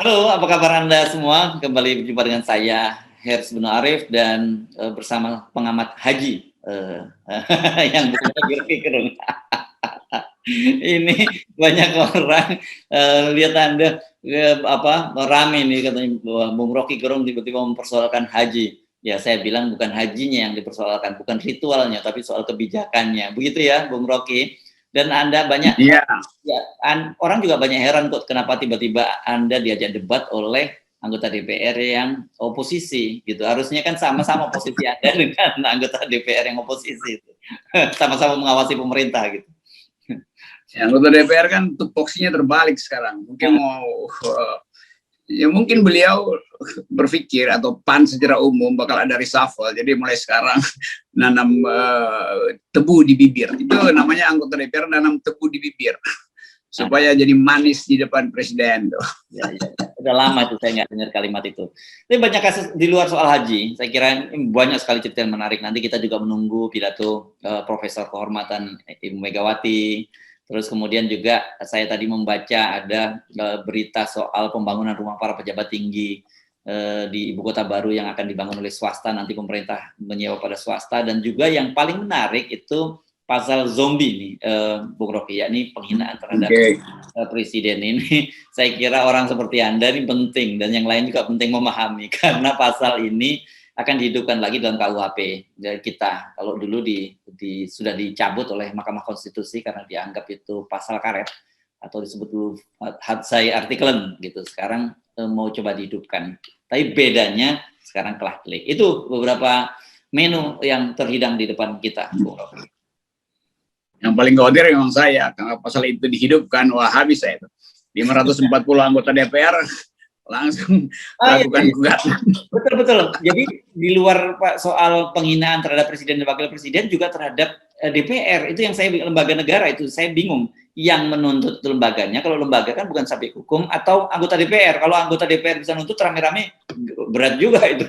Halo, apa kabar Anda semua? Kembali berjumpa dengan saya, Hers bin Arif, dan bersama pengamat haji yang bukan Rocky Gerung. Ini banyak orang lihat Anda rame nih katanya bahwa Bung Rocky Gerung tiba-tiba mempersoalkan haji. Ya saya bilang bukan hajinya yang dipersoalkan, bukan ritualnya, tapi soal kebijakannya. Begitu ya, Bung Rocky. Dan Anda banyak orang juga banyak heran kok kenapa tiba-tiba Anda diajak debat oleh anggota DPR yang oposisi gitu. Harusnya kan sama-sama posisi Anda dengan anggota DPR yang oposisi itu. Sama-sama mengawasi pemerintah gitu. Ya, anggota DPR kan tupoksinya terbalik sekarang. Mungkin mungkin beliau berpikir atau PAN secara umum bakal ada reshuffle. Jadi mulai sekarang nanam tebu di bibir. Itu namanya anggota DPR nanam tebu di bibir supaya jadi manis di depan presiden tuh. Ya. Udah lama tuh saya nggak dengar kalimat itu. Tapi banyak kasus di luar soal haji. Saya kira banyak sekali cerita yang menarik. Nanti kita juga menunggu pidato Profesor Kehormatan Ibu Megawati. Terus kemudian juga saya tadi membaca ada berita soal pembangunan rumah para pejabat tinggi di ibu kota baru yang akan dibangun oleh swasta, nanti pemerintah menyewa pada swasta. Dan juga yang paling menarik itu pasal zombie nih, Bung Rocky, yakni penghinaan terhadap presiden ini. Saya kira orang seperti Anda ini penting, dan yang lain juga penting memahami, karena pasal ini akan dihidupkan lagi dalam KUHP kita. Kalau dulu sudah dicabut oleh Mahkamah Konstitusi karena dianggap itu pasal karet atau disebut dulu hadsai artikelen gitu. Sekarang mau coba dihidupkan. Tapi bedanya sekarang kelah-kelik. Itu beberapa menu yang terhidang di depan kita, Bung Rocky. Yang paling khawatir memang saya, karena pasal itu dihidupkan, wah habis saya itu. 540 anggota DPR langsung lakukan gugatan. Betul. Jadi di luar Pak soal penghinaan terhadap presiden dan wakil presiden, juga terhadap DPR. Itu yang saya, lembaga negara itu saya bingung. Yang menuntut lembaganya, kalau lembaga kan bukan subjek hukum, atau anggota DPR. Kalau anggota DPR bisa nuntut rame-rame, berat juga itu.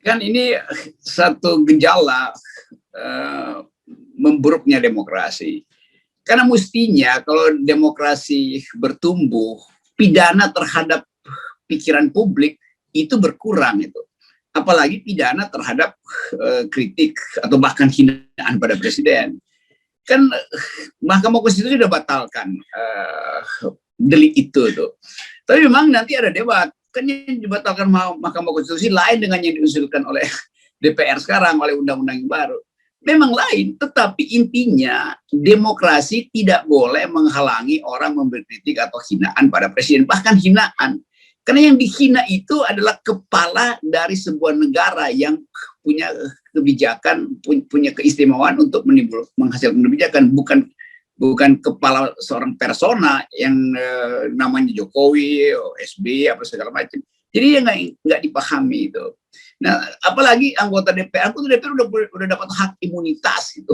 Kan ini satu gejala memburuknya demokrasi. Karena mestinya kalau demokrasi bertumbuh, pidana terhadap pikiran publik itu berkurang itu. Apalagi pidana terhadap kritik atau bahkan hinaan pada presiden. Kan Mahkamah Konstitusi sudah batalkan delik itu tuh. Tapi memang nanti ada debat. Kan yang dibatalkan Mahkamah Konstitusi lain dengan yang diusulkan oleh DPR sekarang, oleh undang-undang yang baru. Memang lain, tetapi intinya demokrasi tidak boleh menghalangi orang memberi kritik atau hinaan pada presiden, bahkan hinaan. Karena yang dihina itu adalah kepala dari sebuah negara yang punya kebijakan, punya keistimewaan untuk menghasilkan kebijakan, bukan kepala seorang persona yang namanya Jokowi, SBY, apa segala macam. Jadi ya nggak dipahami itu. Nah, apalagi anggota DPR, udah dapat hak imunitas gitu,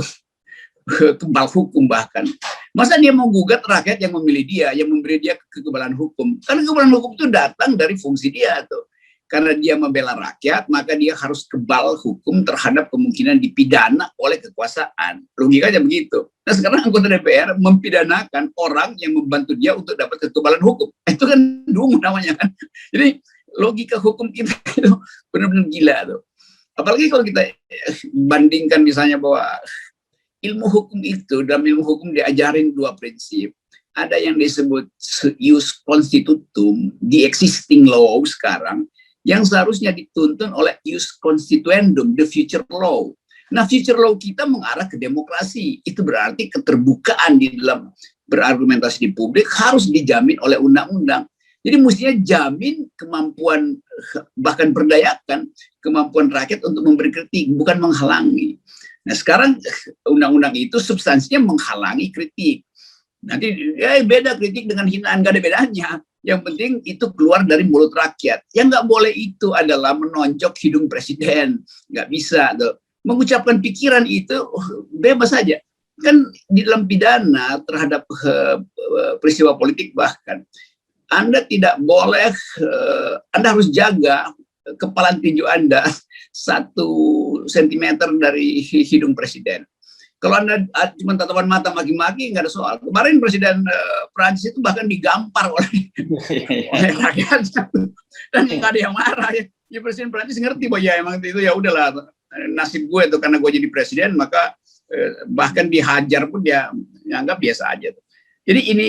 kebal hukum bahkan. Masa dia mau gugat rakyat yang memilih dia, yang memberi dia kekebalan hukum? Karena kekebalan hukum itu datang dari fungsi dia tuh. Karena dia membela rakyat, maka dia harus kebal hukum terhadap kemungkinan dipidana oleh kekuasaan. Logikanya begitu. Nah sekarang anggota DPR mempidanakan orang yang membantu dia untuk dapat kekebalan hukum. Itu kan dungu namanya kan. Jadi logika hukum kita itu benar-benar gila tuh. Apalagi kalau kita bandingkan misalnya bahwa ilmu hukum itu, dalam ilmu hukum diajarin dua prinsip. Ada yang disebut ius constitutum, the existing law sekarang, yang seharusnya dituntun oleh ius constituendum, the future law. Nah, future law kita mengarah ke demokrasi. Itu berarti keterbukaan di dalam berargumentasi di publik harus dijamin oleh undang-undang. Jadi mestinya jamin kemampuan, bahkan perdayakan kemampuan rakyat untuk memberi kritik, bukan menghalangi. Nah sekarang undang-undang itu substansinya menghalangi kritik. Nanti beda kritik dengan hinaan, gak ada bedanya. Yang penting itu keluar dari mulut rakyat. Yang nggak boleh itu adalah menonjok hidung presiden. Nggak bisa tuh. Mengucapkan pikiran itu bebas saja. Kan di dalam pidana terhadap peristiwa politik bahkan, Anda tidak boleh, Anda harus jaga kepalan tinju Anda 1 sentimeter dari hidung presiden. Kalau Anda cuma tatapan mata maki-maki, nggak ada soal. Kemarin Presiden Prancis itu bahkan digampar oleh rakyat dan nggak ada yang marah ya. Ya Presiden Prancis ngerti bahwa ya emang itu ya udahlah nasib gue itu karena gue jadi presiden, maka bahkan dihajar pun dia nganggap biasa aja. Jadi ini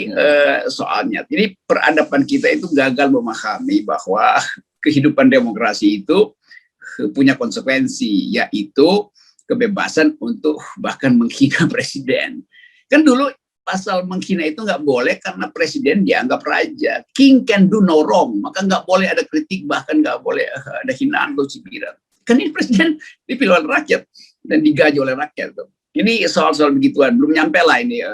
soalnya. Jadi peradaban kita itu gagal memahami bahwa kehidupan demokrasi itu punya konsekuensi, yaitu kebebasan untuk bahkan menghina presiden. Kan dulu pasal menghina itu nggak boleh karena presiden dianggap raja. King can do no wrong, maka nggak boleh ada kritik, bahkan nggak boleh ada hinaan atau cibiran. Kan ini presiden dipilih oleh rakyat dan digaji oleh rakyat. Ini soal-soal begituan, belum nyampe lah ini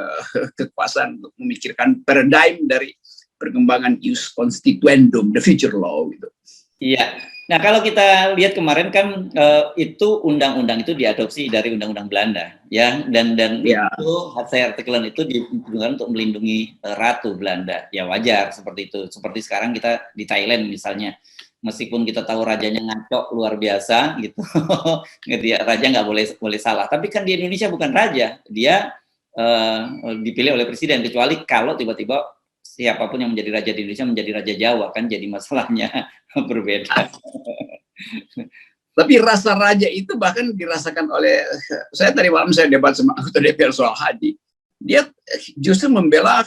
kekuasaan untuk memikirkan paradigm dari perkembangan ius constituendum, the future law gitu. Iya. Nah, kalau kita lihat kemarin kan itu undang-undang itu diadopsi dari undang-undang Belanda, ya, dan ya. Itu hasil artikelan itu digunakan untuk melindungi Ratu Belanda. Ya wajar seperti itu. Seperti sekarang kita di Thailand misalnya, meskipun kita tahu rajanya ngaco luar biasa gitu, raja nggak boleh salah. Tapi kan di Indonesia bukan raja, dia dipilih oleh presiden, kecuali kalau tiba-tiba siapapun yang menjadi raja di Indonesia menjadi raja Jawa, kan jadi masalahnya berbeda. Tapi rasa raja itu bahkan dirasakan oleh, saya tadi malam saya debat sama anggota DPR soal haji, dia justru membela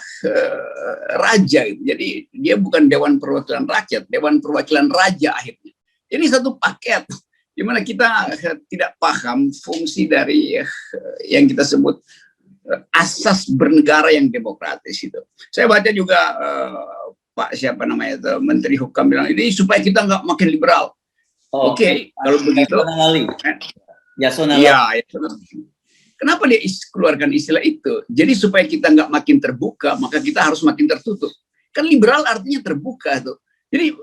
raja, jadi dia bukan Dewan Perwakilan Rakyat, Dewan Perwakilan Raja akhirnya. Ini satu paket, di mana kita tidak paham fungsi dari yang kita sebut asas bernegara yang demokratis itu. Saya baca juga Pak siapa namanya itu Menteri Hukum bilang ini supaya kita nggak makin liberal. Oke, kalau begitu. Yasona Lawli. Kenapa dia keluarkan istilah itu? Jadi supaya kita nggak makin terbuka, maka kita harus makin tertutup. Kan liberal artinya terbuka tuh. Jadi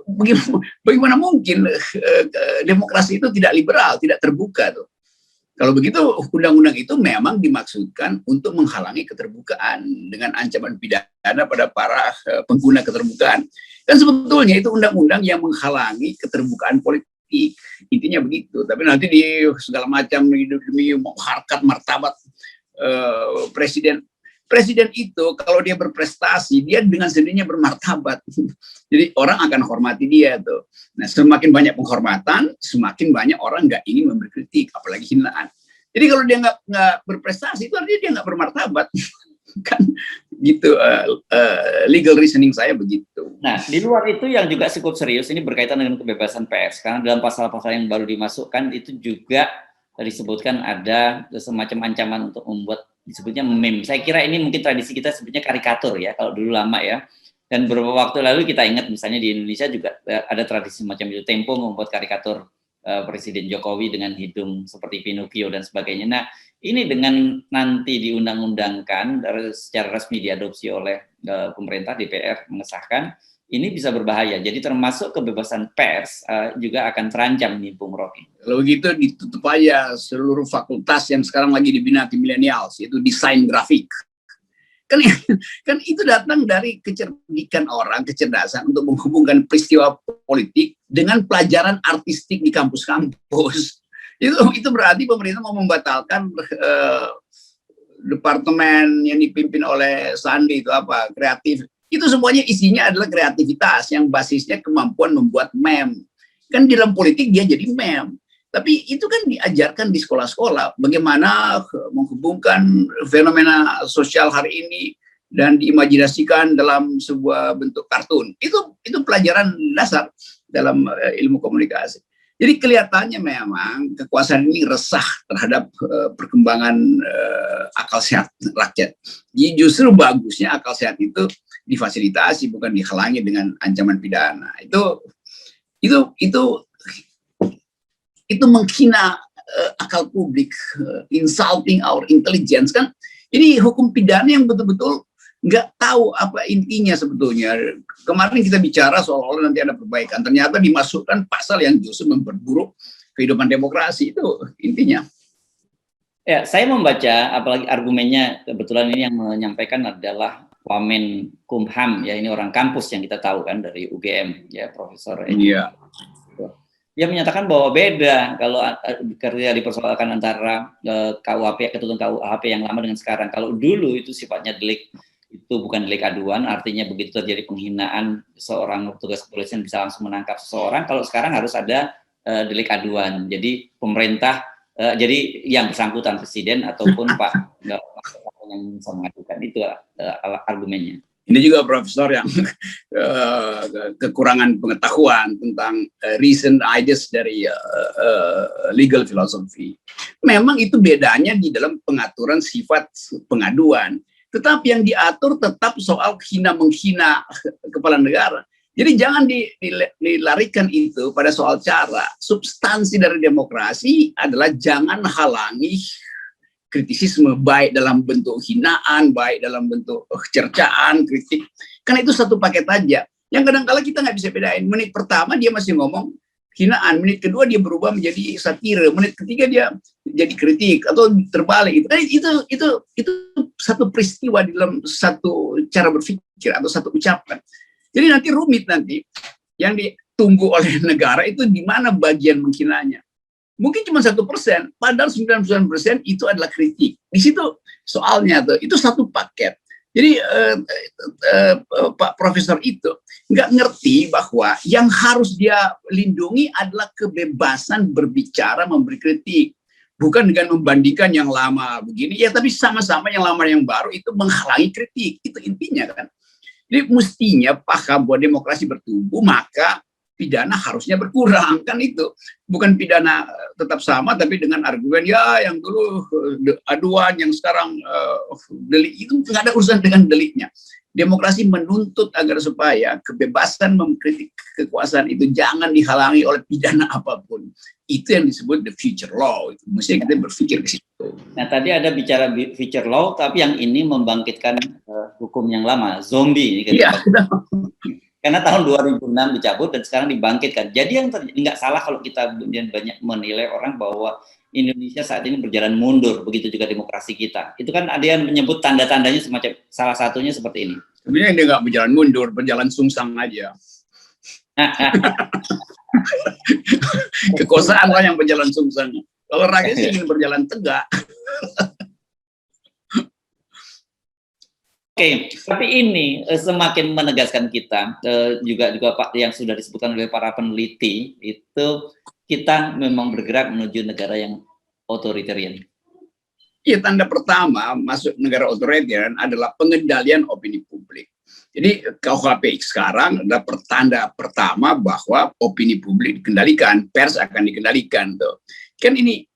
bagaimana mungkin demokrasi itu tidak liberal, tidak terbuka tuh? Kalau begitu, undang-undang itu memang dimaksudkan untuk menghalangi keterbukaan dengan ancaman pidana pada para pengguna keterbukaan. Dan sebetulnya itu undang-undang yang menghalangi keterbukaan politik. Intinya begitu. Tapi nanti di segala macam demi harkat martabat presiden. Presiden itu kalau dia berprestasi, dia dengan sendirinya bermartabat. Jadi orang akan hormati dia tuh. Nah, semakin banyak penghormatan, semakin banyak orang nggak ingin memberi kritik, apalagi hinaan. Jadi kalau dia nggak berprestasi, itu artinya dia nggak bermartabat. Kan gitu, legal reasoning saya begitu. Nah, di luar itu yang juga cukup serius, ini berkaitan dengan kebebasan pers. Karena dalam pasal-pasal yang baru dimasukkan, itu juga disebutkan ada semacam ancaman untuk membuat disebutnya meme. Saya kira ini mungkin tradisi kita sebutnya karikatur ya, kalau dulu lama ya. Dan beberapa waktu lalu kita ingat misalnya di Indonesia juga ada tradisi macam itu. Tempo membuat karikatur Presiden Jokowi dengan hidung seperti Pinocchio dan sebagainya. Nah, ini dengan nanti diundang-undangkan secara resmi diadopsi oleh pemerintah DPR mengesahkan, ini bisa berbahaya. Jadi termasuk kebebasan pers juga akan terancam nih Bung Rocky. Kalau begitu ditutup aja seluruh fakultas yang sekarang lagi dibina di millennials, yaitu desain grafik. Kan itu datang dari kecerdikan orang, kecerdasan untuk menghubungkan peristiwa politik dengan pelajaran artistik di kampus-kampus. Itu berarti pemerintah mau membatalkan departemen yang dipimpin oleh Sandi itu apa, kreatif. Itu semuanya isinya adalah kreativitas yang basisnya kemampuan membuat meme. Kan di dalam politik dia jadi meme. Tapi itu kan diajarkan di sekolah-sekolah bagaimana menghubungkan fenomena sosial hari ini dan diimajinasikan dalam sebuah bentuk kartun. Itu pelajaran dasar dalam ilmu komunikasi. Jadi kelihatannya memang kekuasaan ini resah terhadap perkembangan akal sehat rakyat. Jadi justru bagusnya akal sehat itu difasilitasi, bukan dihalangi dengan ancaman pidana. Itu menghina akal publik, insulting our intelligence. Kan ini hukum pidana yang betul-betul nggak tahu apa intinya sebetulnya. Kemarin kita bicara soal nanti ada perbaikan, ternyata dimasukkan pasal yang justru memperburuk kehidupan demokrasi. Itu intinya. Ya, saya membaca, apalagi argumennya kebetulan ini yang menyampaikan adalah Wamen Kumham, ya ini orang kampus yang kita tahu kan dari UGM, ya Profesor. Iya. Dia menyatakan bahwa beda kalau ketika dipersoalkan antara KUHP, ketentuan KUHP yang lama dengan sekarang. Kalau dulu itu sifatnya delik, itu bukan delik aduan, artinya begitu terjadi penghinaan seorang petugas kepolisian bisa langsung menangkap seseorang. Kalau sekarang harus ada delik aduan. Jadi pemerintah, jadi yang bersangkutan presiden ataupun Pak yang bisa mengadukan, itu argumennya. Ini juga profesor yang kekurangan pengetahuan tentang recent ideas dari legal philosophy. Memang itu bedanya di dalam pengaturan sifat pengaduan. Tetapi yang diatur tetap soal hina-menghina kepala negara. Jadi jangan dilarikan itu pada soal cara. Substansi dari demokrasi adalah jangan halangi kritisisme, baik dalam bentuk hinaan, baik dalam bentuk cercaan, kritik. Karena itu satu paket aja. Yang kadang-kala kita nggak bisa bedain. Menit pertama dia masih ngomong hinaan, menit kedua dia berubah menjadi satire, menit ketiga dia jadi kritik atau terbalik. Itu satu peristiwa di dalam satu cara berpikir atau satu ucapan. Jadi nanti rumit nanti. Yang ditunggu oleh negara itu di mana bagian menghinanya. Mungkin cuma 1%, padahal 99% itu adalah kritik. Di situ soalnya tuh, itu satu paket. Jadi Pak Profesor itu nggak ngerti bahwa yang harus dia lindungi adalah kebebasan berbicara, memberi kritik. Bukan dengan membandingkan yang lama begini, ya tapi sama-sama yang lama yang baru itu menghalangi kritik. Itu intinya kan. Jadi mestinya paham bahwa demokrasi bertumbuh, maka pidana harusnya berkurang, kan itu. Bukan pidana tetap sama, tapi dengan argumen, ya yang dulu aduan, yang sekarang delik, itu nggak ada urusan dengan deliknya. Demokrasi menuntut agar supaya kebebasan mengkritik kekuasaan itu jangan dihalangi oleh pidana apapun. Itu yang disebut the future law. Itu mestinya kita berpikir ke situ. Nah, tadi ada bicara future law, tapi yang ini membangkitkan hukum yang lama, zombie. Iya. Karena tahun 2006 dicabut dan sekarang dibangkitkan. Jadi yang nggak salah kalau kita kemudian banyak menilai orang bahwa Indonesia saat ini berjalan mundur, begitu juga demokrasi kita. Itu kan ada yang menyebut tanda-tandanya semacam salah satunya seperti ini. Sebenarnya dia nggak berjalan mundur, berjalan sungsang aja. Kekuasaan lah yang berjalan sungsang. Kalau rakyat sih ingin berjalan tegak. Oke, tapi ini semakin menegaskan kita juga Pak yang sudah disebutkan oleh para peneliti itu kita memang bergerak menuju negara yang otoritarian. Iya, tanda pertama masuk negara otoritarian adalah pengendalian opini publik. Jadi KUHP sekarang adalah pertanda pertama bahwa opini publik dikendalikan, pers akan dikendalikan tuh. Kan ini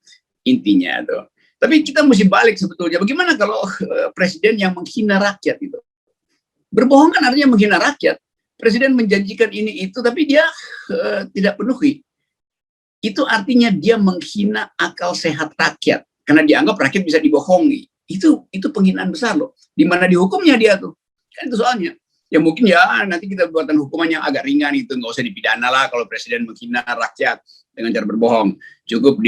intinya tuh. Tapi kita mesti balik sebetulnya. Bagaimana kalau presiden yang menghina rakyat itu? Berbohong kan artinya menghina rakyat. Presiden menjanjikan ini itu, tapi dia tidak penuhi. Itu artinya dia menghina akal sehat rakyat. Karena dianggap rakyat bisa dibohongi. Itu penghinaan besar loh. Di mana dihukumnya dia tuh? Kan itu soalnya. Ya mungkin ya nanti kita buatan hukuman yang agak ringan itu. Nggak usah dipidana lah kalau presiden menghina rakyat dengan cara berbohong. Cukup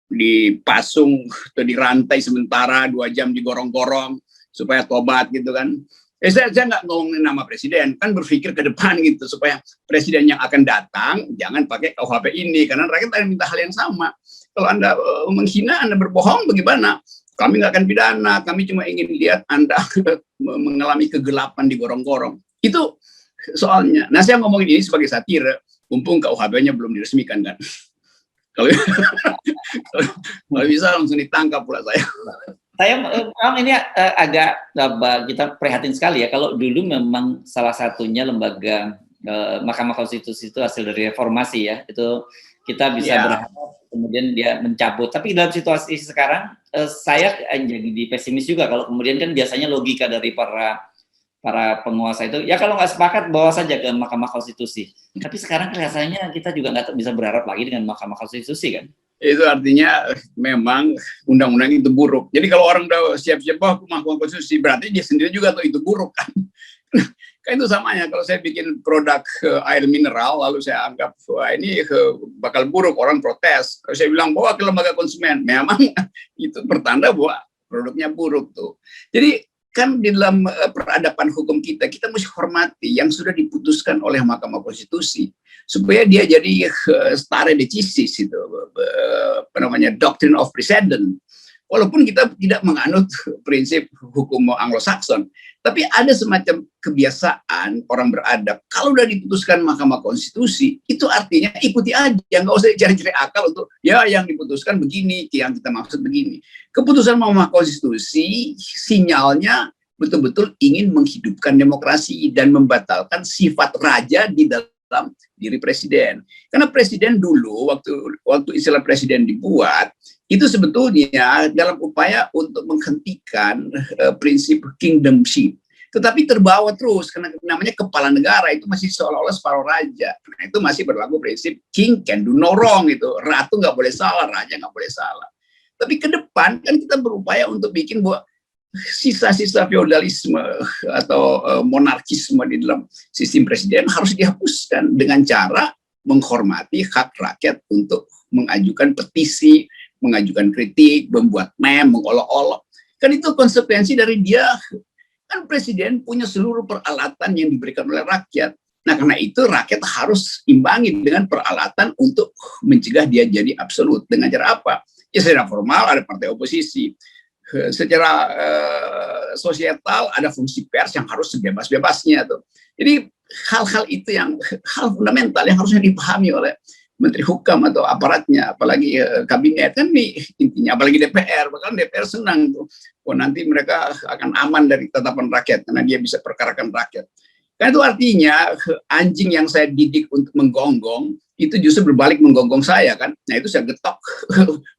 dipasung atau dirantai sementara 2 jam digorong-gorong supaya tobat gitu kan. Saya nggak ngomongin nama presiden, kan berpikir ke depan gitu supaya presiden yang akan datang jangan pakai KUHP ini karena rakyat akan minta hal yang sama. Kalau Anda menghina, Anda berbohong, bagaimana? Kami nggak akan pidana, kami cuma ingin lihat Anda mengalami kegelapan digorong-gorong. Itu soalnya. Nah, saya ngomongin ini sebagai satire, mumpung KUHP-nya belum diresmikan kan. Kalau bisa langsung ditangkap pula saya. Ini agak kita prihatin sekali ya. Kalau dulu memang salah satunya lembaga Mahkamah Konstitusi itu hasil dari reformasi ya. Itu kita bisa berharap kemudian dia mencabut. Tapi dalam situasi sekarang saya jadi pesimis juga kalau kemudian kan biasanya logika dari para penguasa itu, ya kalau nggak sepakat bawa saja ke Mahkamah Konstitusi. Tapi sekarang rasanya kita juga nggak bisa berharap lagi dengan Mahkamah Konstitusi kan? Itu artinya memang undang-undang itu buruk. Jadi kalau orang udah siap-siap ke Mahkamah Konstitusi, berarti dia sendiri juga tuh itu buruk kan? Kan itu samanya kalau saya bikin produk air mineral, lalu saya anggap wah ini bakal buruk, orang protes. Kalau saya bilang bawa ke lembaga konsumen, memang itu pertanda bahwa produknya buruk tuh. Jadi kan di dalam peradaban hukum kita mesti hormati yang sudah diputuskan oleh Mahkamah Konstitusi supaya dia jadi stare decisis itu, apa namanya, doctrine of precedent. Walaupun kita tidak menganut prinsip hukum Anglo-Saxon, tapi ada semacam kebiasaan orang beradab. Kalau udah diputuskan Mahkamah Konstitusi, itu artinya ikuti aja, nggak usah cari-cari akal untuk ya yang diputuskan begini, yang kita maksud begini. Keputusan Mahkamah Konstitusi sinyalnya betul-betul ingin menghidupkan demokrasi dan membatalkan sifat raja di dalam diri presiden. Karena presiden dulu waktu istilah presiden dibuat itu sebetulnya dalam upaya untuk menghentikan prinsip kingdomship, tetapi terbawa terus karena namanya kepala negara itu masih seolah-olah separuh raja. Nah, itu masih berlaku prinsip king can do no wrong, itu ratu nggak boleh salah, raja nggak boleh salah. Tapi ke depan kan kita berupaya untuk bikin bahwa sisa-sisa feodalisme atau monarkisme di dalam sistem presiden harus dihapuskan dengan cara menghormati hak rakyat untuk mengajukan petisi, mengajukan kritik, membuat meme, mengolok-olok. Kan itu konsekuensi dari dia, kan presiden punya seluruh peralatan yang diberikan oleh rakyat. Nah, karena itu rakyat harus imbangi dengan peralatan untuk mencegah dia jadi absolut. Dengan cara apa? Ya secara formal ada partai oposisi. Secara sosial ada fungsi pers yang harus sebebas-bebasnya tuh. Jadi hal-hal itu yang hal fundamental yang harusnya dipahami oleh Menteri Hukum atau aparatnya, apalagi kabinet kan nih intinya, apalagi DPR, bahkan DPR senang tuh, oh nanti mereka akan aman dari tatapan rakyat karena dia bisa perkarakan rakyat. Kan itu artinya anjing yang saya didik untuk menggonggong itu justru berbalik menggonggong saya kan, nah itu saya getok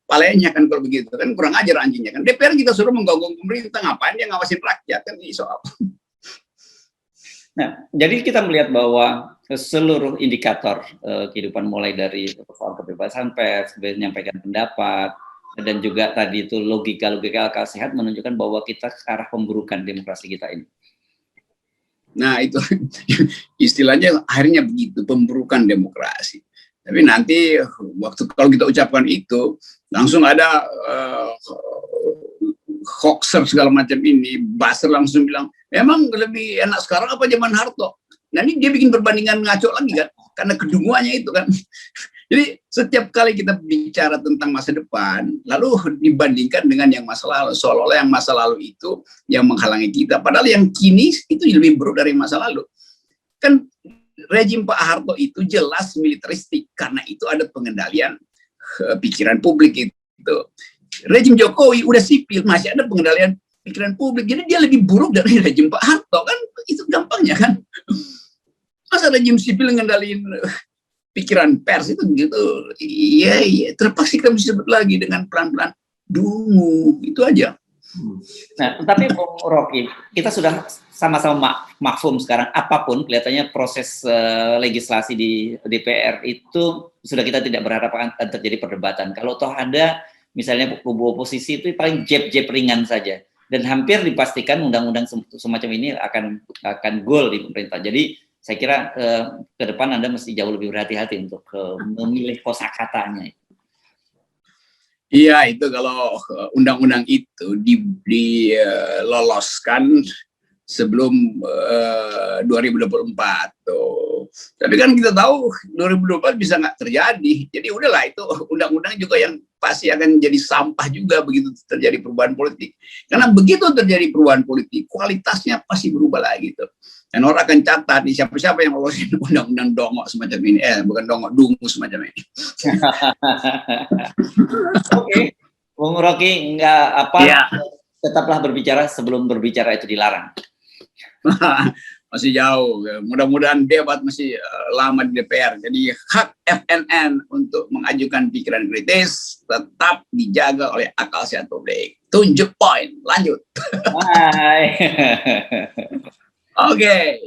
palanya kan kalau begitu kan, kurang ajar anjingnya kan. DPR kita suruh menggonggong pemerintah, ngapain dia ngawasin rakyat kan, ini soal. Nah, jadi kita melihat bahwa seluruh indikator kehidupan mulai dari soal kebebasan pers, menyampaikan pendapat, dan juga tadi itu logika-logika akal sehat menunjukkan bahwa kita ke arah pemburukan demokrasi kita ini. Nah itu istilahnya akhirnya begitu, pemburukan demokrasi. Tapi nanti waktu kalau kita ucapkan itu langsung ada hoaxer segala macam ini, buzzer langsung bilang, emang lebih enak sekarang apa zaman Harto? Nah ini dia bikin perbandingan ngaco lagi kan, karena kedunguannya itu kan. Jadi setiap kali kita bicara tentang masa depan, lalu dibandingkan dengan yang masa lalu, seolah-olah yang masa lalu itu yang menghalangi kita. Padahal yang kini itu lebih buruk dari masa lalu. Kan rejim Pak Harto itu jelas militeristik, karena itu ada pengendalian pikiran publik itu. Rejim Jokowi udah sipil, masih ada pengendalian pikiran publik. Jadi dia lebih buruk dari rejim Pak Harto kan, itu gampangnya kan. Masa rejim sipil ngendaliin pikiran pers itu gitu, iya, terpaksa kita mesti sebut lagi dengan pelan-pelan, dungu, itu aja. Nah, tapi Bung Rocky, kita sudah sama-sama makfum sekarang, apapun kelihatannya proses legislasi di DPR itu sudah kita tidak berharap akan terjadi perdebatan. Kalau toh ada, misalnya kubu oposisi itu paling jeb-jeb ringan saja, dan hampir dipastikan undang-undang semacam ini akan goal di pemerintah. Jadi saya kira ke depan Anda mesti jauh lebih berhati-hati untuk memilih kosakatanya. Iya, itu kalau undang-undang itu diloloskan sebelum 2024 tuh. Tapi kan kita tahu 2024 bisa nggak terjadi. Jadi udahlah, itu undang-undang juga yang pasti akan jadi sampah juga begitu terjadi perubahan politik. Karena begitu terjadi perubahan politik, kualitasnya pasti berubah lagi tuh. Dan orang akan catat di siapa-siapa yang lolosin undang-undang dongok semacam ini, bukan dongok, dungu semacam ini. Oke, Bung Rocky, nggak apa, ya. Tetaplah berbicara sebelum berbicara itu dilarang. Masih jauh, mudah-mudahan debat masih lama di DPR. Jadi hak FNN untuk mengajukan pikiran kritis tetap dijaga oleh akal sehat publik. Tunjuk poin, lanjut. Bye. Okay.